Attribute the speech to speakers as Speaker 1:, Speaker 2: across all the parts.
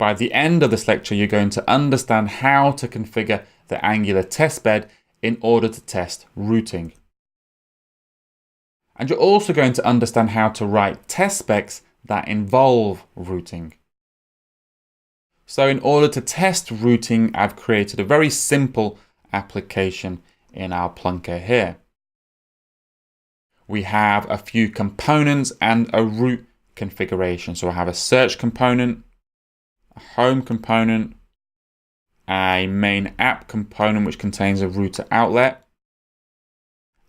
Speaker 1: By the end of this lecture, you're going to understand how to configure the Angular testbed in order to test routing. And you're also going to understand how to write test specs that involve routing. So in order to test routing, I've created a very simple application in our Plunker here. We have a few components and a root configuration. So I have a search component, a home component, a main app component which contains a router outlet,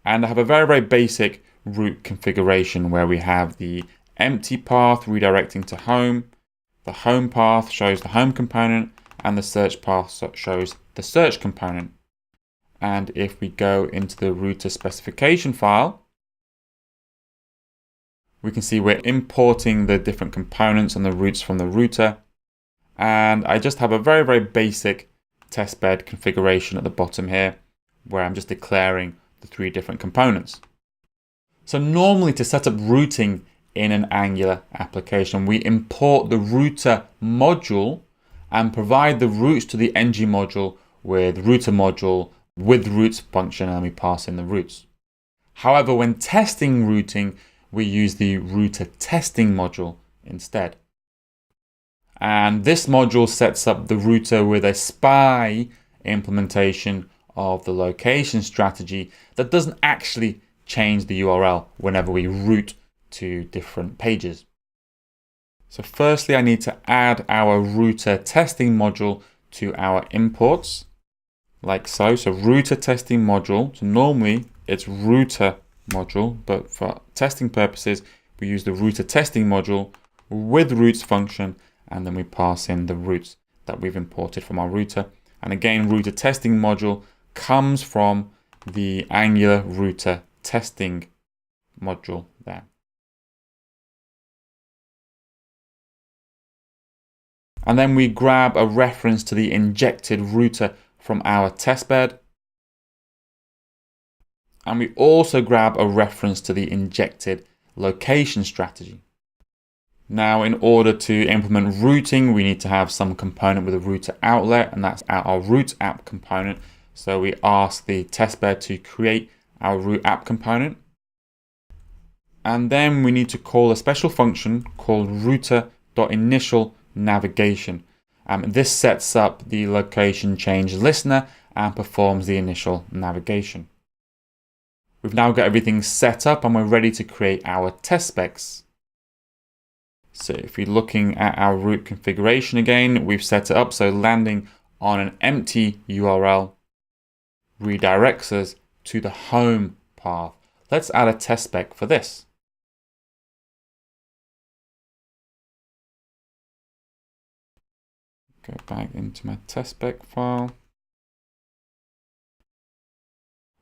Speaker 1: and I have a very basic root configuration where we have the empty path redirecting to home, the home path shows the home component, and the search path shows the search component. And if we go into the router specification file, we can see we're importing the different components and the routes from the router. And I just have a very basic testbed configuration at the bottom here, where I'm just declaring the 3 different components. So normally to set up routing in an Angular application, we import the router module and provide the routes to the ng module with RouterModule with routes function, and we pass in the routes. However, when testing routing, we use the RouterTestingModule instead. And this module sets up the router with a spy implementation of the location strategy that doesn't actually change the URL whenever we route to different pages. So firstly, I need to add our RouterTestingModule to our imports, like so. So RouterTestingModule, so normally it's RouterModule, but for testing purposes, we use the RouterTestingModule with routes function, and then we pass in the routes that we've imported from our router. And again, RouterTestingModule comes from the Angular router testing module there. And then we grab a reference to the injected router from our testbed. And we also grab a reference to the injected location strategy. Now, in order to implement routing, we need to have some component with a router outlet, and that's our root app component. So we ask the testbed to create our root app component. And then we need to call a special function called router.initialNavigation. This sets up the location change listener and performs the initial navigation. We've now got everything set up and we're ready to create our test specs. So if you're looking at our root configuration again, we've set it up so landing on an empty URL redirects us to the home path. Let's add a test spec for this. Go back into my test spec file.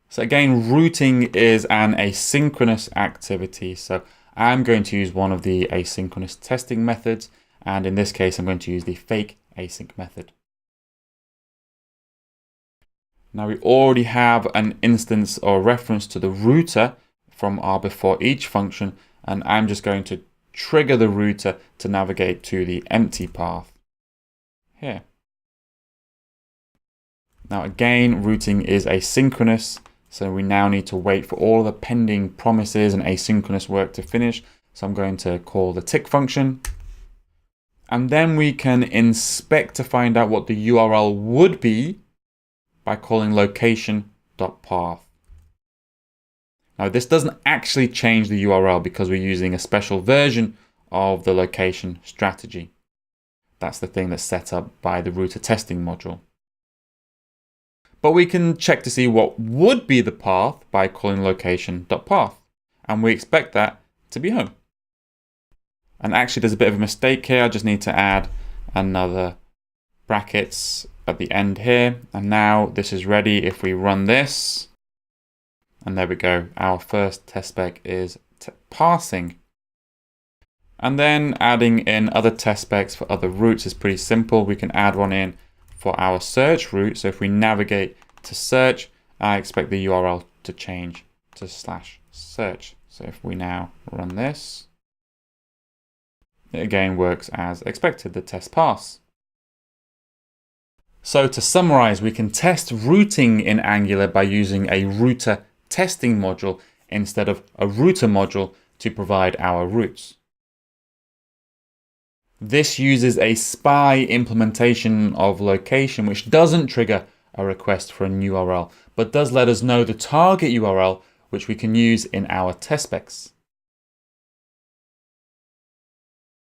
Speaker 1: So again, routing is an asynchronous activity. So I'm going to use one of the asynchronous testing methods. And in this case, I'm going to use the fake async method. Now we already have an instance or reference to the router from our before each function. And I'm just going to trigger the router to navigate to the empty path here. Now again, routing is asynchronous. So we now need to wait for all the pending promises and asynchronous work to finish. So I'm going to call the tick function. And then we can inspect to find out what the URL would be by calling location.path. Now this doesn't actually change the URL because we're using a special version of the location strategy. That's the thing that's set up by the RouterTestingModule. But we can check to see what would be the path by calling location.path. And we expect that to be home. And actually there's a bit of a mistake here. I just need to add another brackets at the end here. And now this is ready. If we run this, and there we go. Our first test spec is passing. And then adding in other test specs for other routes is pretty simple. We can add one in for our search route. So if we navigate to search, I expect the URL to change to /search. So if we now run this, it again works as expected, the test pass. So to summarize, we can test routing in Angular by using a router testing module instead of a router module to provide our routes. This uses a SPY implementation of location, which doesn't trigger a request for a new URL, but does let us know the target URL, which we can use in our test specs.